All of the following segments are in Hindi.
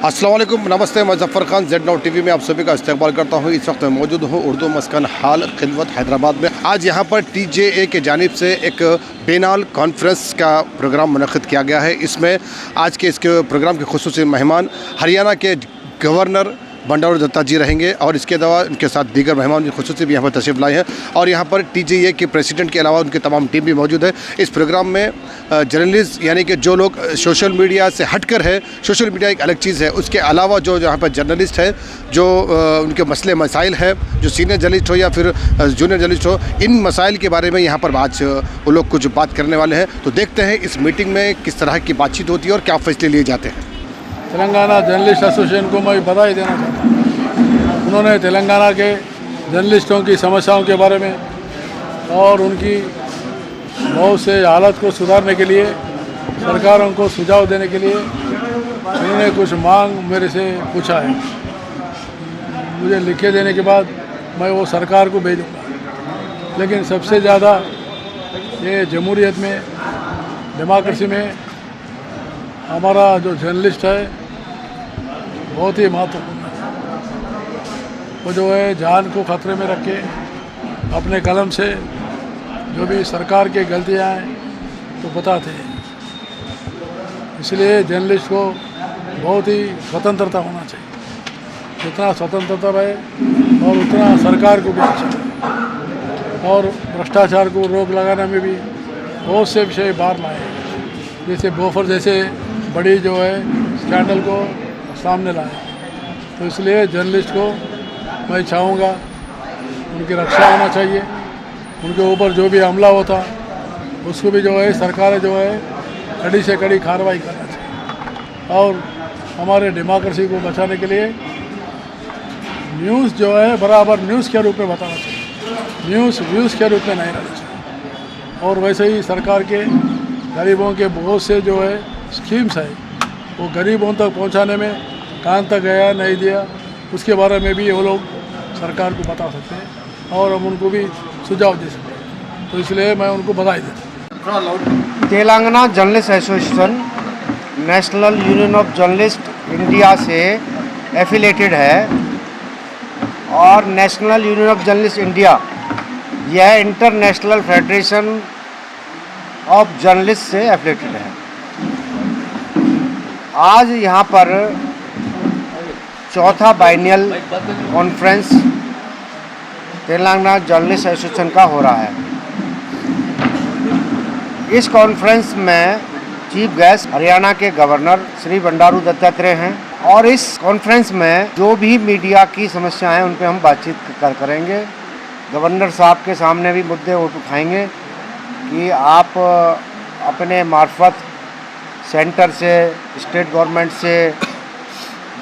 अस्सलाम वालेकुम, नमस्ते। मैं ज़फ़र खान ज़ेड9 टीवी में आप सभी का इस्तकबाल करता हूँ। इस वक्त मैं मौजूद हूँ उर्दू मस्कन हाल खिलवत हैदराबाद में। आज यहाँ पर TJA के जानिब से एक बेनाल कॉन्फ्रेंस का प्रोग्राम मुनक़्क़िद किया गया है। इसमें आज के इसके प्रोग्राम के ख़ुसूसी मेहमान हरियाणा के गवर्नर बंडारू दत्ता जी रहेंगे और इसके अलावा उनके साथ दीगर मेहमान ख़ुसूसी भी यहाँ पर तशरीफ़ लाए हैं और यहाँ पर TJA के प्रेसिडेंट के अलावा उनकी तमाम टीम भी मौजूद है। इस प्रोग्राम में जर्नलिस्ट यानी कि जो लोग सोशल मीडिया से हटकर है, सोशल मीडिया एक अलग चीज़ है, उसके अलावा जो यहाँ पर जर्नलिस्ट है, जो उनके मसले मसाइल हैं, जो सीनियर जर्नलिस्ट हो या फिर जूनियर जर्नलिस्ट हो, इन मसाइल के बारे में यहाँ पर आज वो लोग कुछ बात करने वाले हैं। तो देखते हैं इस मीटिंग में किस तरह की बातचीत होती है और क्या फैसले लिए जाते हैं। तेलंगाना जर्नलिस्ट एसोसिएशन को मैं बधाई देना चाहता हूँ। उन्होंने तेलंगाना के जर्नलिस्टों की समस्याओं के बारे में और उनकी बहुत से हालत को सुधारने के लिए सरकारों को सुझाव देने के लिए उन्होंने कुछ मांग मेरे से पूछा है। मुझे लिखे देने के बाद मैं वो सरकार को भेजूँगा। लेकिन सबसे ज़्यादा ये जमहूरियत में, डेमोक्रेसी में हमारा जो जर्नलिस्ट है बहुत ही महत्वपूर्ण है। वो जो है जान को खतरे में रख के अपने कलम से जो भी सरकार की गलतियां हैं तो बताते हैं। इसलिए जर्नलिस्ट को बहुत ही स्वतंत्रता होना चाहिए। जितना स्वतंत्रता रहे और उतना सरकार को भी अच्छा है। और भ्रष्टाचार को रोक लगाने में भी बहुत से विषय बाहर लाए, जैसे बोफर जैसे बड़ी जो है स्कैंडल को सामने लाए। तो इसलिए जर्नलिस्ट को मैं चाहूँगा उनकी रक्षा होना चाहिए। उनके ऊपर जो भी हमला होता उसको भी जो है सरकार जो है कड़ी से कड़ी कार्रवाई करना चाहिए। और हमारे डेमोक्रेसी को बचाने के लिए न्यूज़ जो है बराबर न्यूज़ के रूप में बताना चाहिए, न्यूज़ व्यूज़ के रूप में नहीं रहना चाहिए। और वैसे ही सरकार के गरीबों के बहुत से जो है स्कीम्स है वो गरीबों तक पहुंचाने में कहाँ तक गया नहीं दिया, उसके बारे में भी वो लोग सरकार को बता सकते हैं और हम उनको भी सुझाव दे सकते हैं। तो इसलिए मैं उनको बधाई देता हूँ। Telangana journalist association national union of journalist India से एफिलेटेड है और national union of journalist India यह इंटरनेशनल फेडरेशन ऑफ जर्नलिस्ट से एफिलेटेड है। आज यहाँ पर चौथा biennial conference Telangana journalist association का हो रहा है। इस कॉन्फ्रेंस में चीफ गेस्ट हरियाणा के गवर्नर श्री बंडारू दत्तात्रेय हैं और इस कॉन्फ्रेंस में जो भी मीडिया की समस्याएं हैं उन पर हम बातचीत करेंगे। गवर्नर साहब के सामने भी मुद्दे उठाएंगे कि आप अपने मार्फत सेंटर से, स्टेट गवर्नमेंट से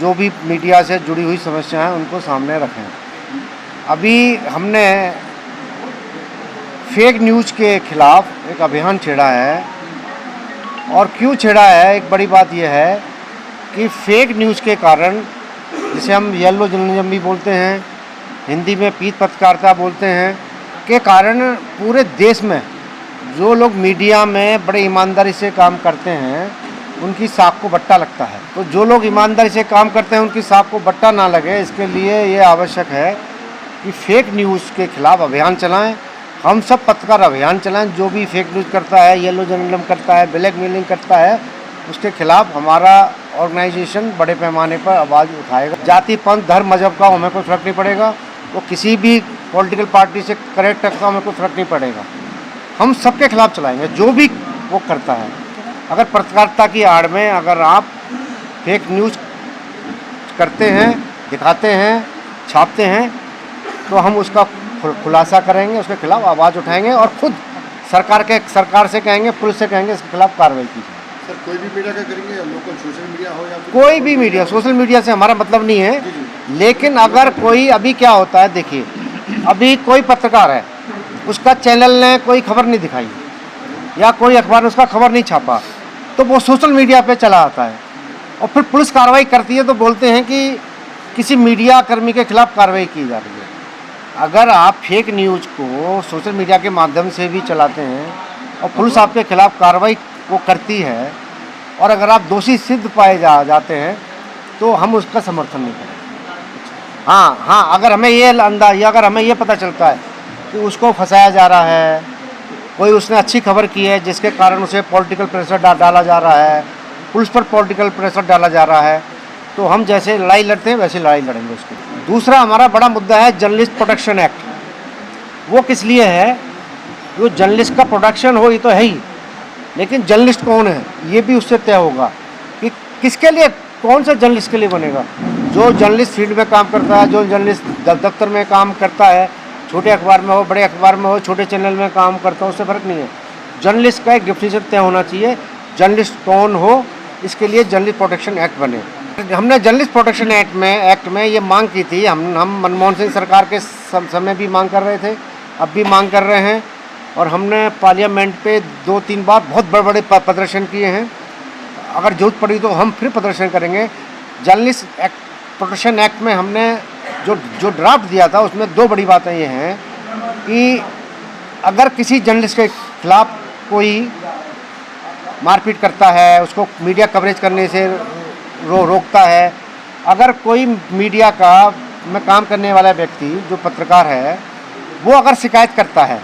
जो भी मीडिया से जुड़ी हुई समस्या हैं उनको सामने रखें। अभी हमने फेक न्यूज़ के खिलाफ एक अभियान छेड़ा है और क्यों छेड़ा है, एक बड़ी बात यह है कि फेक न्यूज़ के कारण, जिसे हम येलो जर्नलिज्म भी बोलते हैं, हिंदी में पीत पत्रकारिता बोलते हैं, के कारण पूरे देश में जो लोग मीडिया में बड़े ईमानदारी से काम करते हैं उनकी साख को बट्टा लगता है। तो जो लोग ईमानदारी से काम करते हैं उनकी साख को बट्टा ना लगे, इसके लिए ये आवश्यक है कि फेक न्यूज़ के खिलाफ अभियान चलाएं। हम सब पत्रकार अभियान चलाएं। जो भी फेक न्यूज़ करता है, येलो जर्नलिज्म करता है, ब्लैकमेलिंग करता है, उसके खिलाफ हमारा ऑर्गेनाइजेशन बड़े पैमाने पर आवाज़ उठाएगा। जाति, पंथ, धर्म, मजहब का हमें कोई फ़र्क नहीं पड़ेगा। वो किसी भी पॉलिटिकल पार्टी से करेक्ट रखता हमें कोई फ़र्क नहीं पड़ेगा। हम सबके खिलाफ चलाएंगे जो भी वो करता है। अगर पत्रकारिता की आड़ में अगर आप फेक न्यूज़ करते हैं, दिखाते हैं, छापते हैं, तो हम उसका खुलासा करेंगे, उसके खिलाफ आवाज़ उठाएंगे और खुद सरकार से कहेंगे, पुलिस से कहेंगे, इसके खिलाफ कार्रवाई कीजिए। सर, कोई भी मीडिया का करेंगे, लोकल सोशल मीडिया हो या कोई भी मीडिया, सोशल मीडिया से हमारा मतलब नहीं है। लेकिन अगर कोई, अभी क्या होता है, देखिए अभी कोई पत्रकार है, उसका चैनल ने कोई खबर नहीं दिखाई या कोई अखबार ने उसका खबर नहीं छापा, तो वो सोशल मीडिया पे चला आता है और फिर पुलिस कार्रवाई करती है तो बोलते हैं कि किसी मीडिया कर्मी के खिलाफ कार्रवाई की जा रही है। अगर आप फेक न्यूज़ को सोशल मीडिया के माध्यम से भी चलाते हैं और पुलिस आपके खिलाफ कार्रवाई वो करती है और अगर आप दोषी सिद्ध पाए जाते हैं तो हम उसका समर्थन नहीं करेंगे। हाँ, अगर हमें ये पता चलता है कि उसको फंसाया जा रहा है, कोई उसने अच्छी खबर की है जिसके कारण उसे पॉलिटिकल प्रेशर डाला जा रहा है, पुलिस पर पॉलिटिकल प्रेशर डाला जा रहा है, तो हम जैसे लड़ाई लड़ते हैं वैसे लड़ाई लड़ेंगे उसकी। दूसरा हमारा बड़ा मुद्दा है जर्नलिस्ट प्रोटेक्शन एक्ट। वो किस लिए है? जो जर्नलिस्ट का प्रोटेक्शन हो ये तो है ही, लेकिन जर्नलिस्ट कौन है ये भी उससे तय होगा कि किसके लिए, कौन सा जर्नलिस्ट के लिए बनेगा। जो जर्नलिस्ट फील्ड में काम करता है, जो जर्नलिस्ट दफ्तर में काम करता है, छोटे अखबार में हो, बड़े अखबार में हो, छोटे चैनल में काम करता हो, उससे फ़र्क नहीं है। जर्नलिस्ट का एक डिफिनेशन तय होना चाहिए, जर्नलिस्ट कौन हो, इसके लिए जर्नलिस्ट प्रोटेक्शन एक्ट बने। हमने जर्नलिस्ट प्रोटेक्शन एक्ट में ये मांग की थी। हम मनमोहन सिंह सरकार के समय भी मांग कर रहे थे, अब भी मांग कर रहे हैं, और हमने पार्लियामेंट पे 2-3 बार बहुत बड़े प्रदर्शन किए हैं। अगर जरूरत पड़ी तो हम फिर प्रदर्शन करेंगे। जर्नलिस्ट प्रोटेक्शन एक्ट में हमने जो ड्राफ्ट दिया था उसमें 2 बड़ी बातें ये हैं कि अगर किसी जर्नलिस्ट के खिलाफ कोई मारपीट करता है, उसको मीडिया कवरेज करने से रोकता है, अगर कोई मीडिया में काम करने वाला व्यक्ति जो पत्रकार है वो अगर शिकायत करता है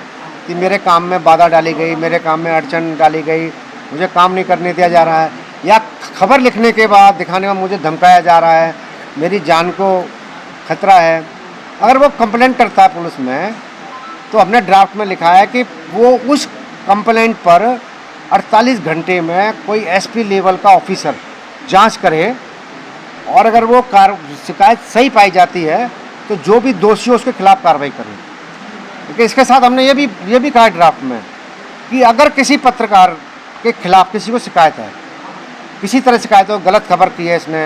कि मेरे काम में बाधा डाली गई, मेरे काम में अड़चन डाली गई, मुझे काम नहीं करने दिया जा रहा है, या खबर लिखने के बाद दिखाने में मुझे धमकाया जा रहा है, मेरी जान को खतरा है, अगर वो कंप्लेंट करता है पुलिस में, तो हमने ड्राफ्ट में लिखा है कि वो उस कंप्लेंट पर 48 घंटे में कोई एसपी लेवल का ऑफिसर जांच करे, और अगर वो शिकायत सही पाई जाती है तो जो भी दोषी हो उसके खिलाफ कार्रवाई करें। लेकिन इसके साथ हमने ये भी कहा ड्राफ्ट में कि अगर किसी पत्रकार के खिलाफ किसी को शिकायत है, किसी तरह शिकायत हो, गलत खबर की है इसने,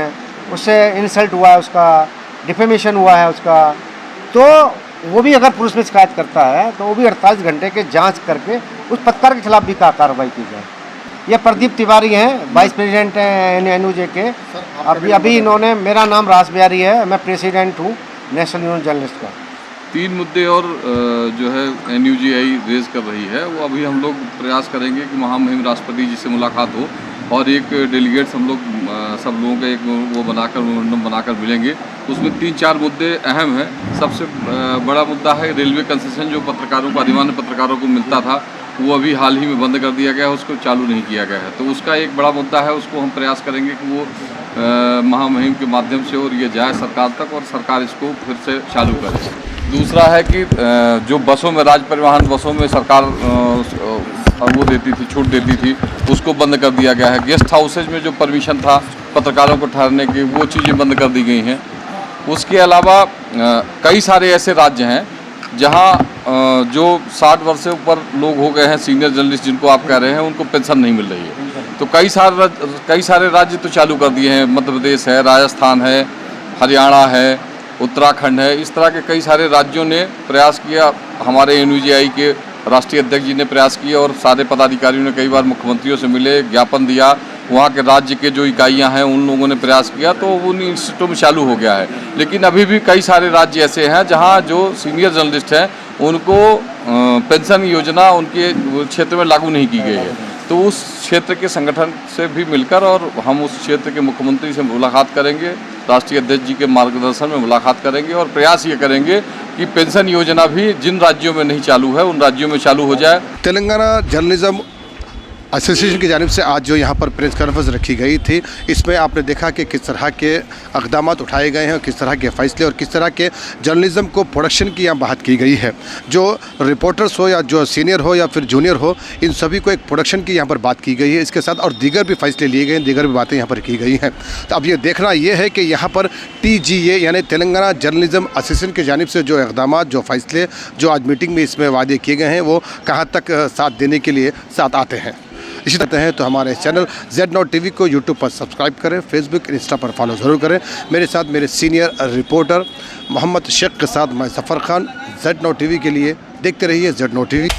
उससे इंसल्ट हुआ है, उसका डिफेमेशन हुआ है उसका, तो वो भी अगर पुलिस में शिकायत करता है तो वो भी 48 घंटे के जांच करके उस पत्रकार के खिलाफ भी कार्रवाई की जाए। ये प्रदीप तिवारी हैं, वाइस प्रेसिडेंट हैं एनयूजे के। अभी इन्होंने, मेरा नाम रास बिहारी है, मैं प्रेसिडेंट हूँ नेशनल यूनियन जर्नलिस्ट का। 3 मुद्दे और जो है NUJI रेज कर रही है, वो अभी हम लोग प्रयास करेंगे कि महामहिम राष्ट्रपति जी से मुलाकात हो, और एक डेलीगेट्स हम लोग सब लोगों का एक वो बनाकर मिलेंगे। उसमें 3-4 मुद्दे अहम हैं। सबसे बड़ा मुद्दा है रेलवे कंसेशन, जो पत्रकारों को, अधिमान्य पत्रकारों को मिलता था, वो अभी हाल ही में बंद कर दिया गया है, उसको चालू नहीं किया गया है। तो उसका एक बड़ा मुद्दा है, उसको हम प्रयास करेंगे कि वो महामहिम के माध्यम से और ये जाए सरकार तक, और सरकार इसको फिर से चालू करे। दूसरा है कि जो बसों में, राज्य परिवहन बसों में सरकार वो देती थी, छूट देती थी, उसको बंद कर दिया गया है। गेस्ट हाउसेज में जो परमिशन था पत्रकारों को ठहरने की, वो चीज़ें बंद कर दी गई हैं। उसके अलावा कई सारे ऐसे राज्य हैं जहां जो 60 वर्ष से ऊपर लोग हो गए हैं, सीनियर जर्नलिस्ट जिनको आप कह रहे हैं, उनको पेंशन नहीं मिल रही है। तो कई सारे राज्य तो चालू कर दिए हैं, मध्य प्रदेश है, राजस्थान है, हरियाणा है, उत्तराखंड है। इस तरह के कई सारे राज्यों ने प्रयास किया, हमारे NUJI के राष्ट्रीय अध्यक्ष जी ने प्रयास किया, और सारे पदाधिकारियों ने कई बार मुख्यमंत्रियों से मिले, ज्ञापन दिया, वहाँ के राज्य के जो इकाइयाँ हैं उन लोगों ने प्रयास किया, तो उन इंस्टीट्यूटों में चालू हो गया है। लेकिन अभी भी कई सारे राज्य ऐसे हैं जहाँ जो सीनियर जर्नलिस्ट हैं उनको पेंशन योजना उनके क्षेत्र में लागू नहीं की गई है। तो उस क्षेत्र के संगठन से भी मिलकर, और हम उस क्षेत्र के मुख्यमंत्री से मुलाकात करेंगे, राष्ट्रीय अध्यक्ष जी के मार्गदर्शन में मुलाकात करेंगे, और प्रयास ये करेंगे कि पेंशन योजना भी जिन राज्यों में नहीं चालू है उन राज्यों में चालू हो जाए। तेलंगाना जर्नलिज्म एसोसिएशन की जानिब से आज जो यहाँ पर प्रेस कॉन्फ्रेंस रखी गई थी, इसमें आपने देखा कि किस तरह के इक़दाम उठाए गए हैं, किस तरह के फ़ैसले और किस तरह के जर्नलिज़म को प्रोडक्शन की यहाँ बात की गई है। जो रिपोर्टर्स हो या जो सीनियर हो या फिर जूनियर हो, इन सभी को एक प्रोडक्शन की यहाँ पर बात की गई है। इसके साथ और दीगर भी फ़ैसले लिए गए हैं, दीगर भी बातें यहाँ पर की गई हैं। तो अब ये देखना ये है कि यहाँ पर TGA यानी तेलंगाना जर्नलिज़म एसोसिएशन की जानिब से जो इक़दाम, जो फ़ैसले, जो आज मीटिंग में इसमें वादे किए गए हैं, वो कहाँ तक साथ देने के लिए साथ आते हैं। इसी तरह हैं तो हमारे चैनल Z-Now TV को YouTube पर सब्सक्राइब करें, फेसबुक, इंस्टा पर फॉलो ज़रूर करें। मेरे साथ मेरे सीनियर रिपोर्टर मोहम्मद शेख के साथ मैं सफ़र खान, Z-Now TV के लिए देखते रहिए Z-Now TV।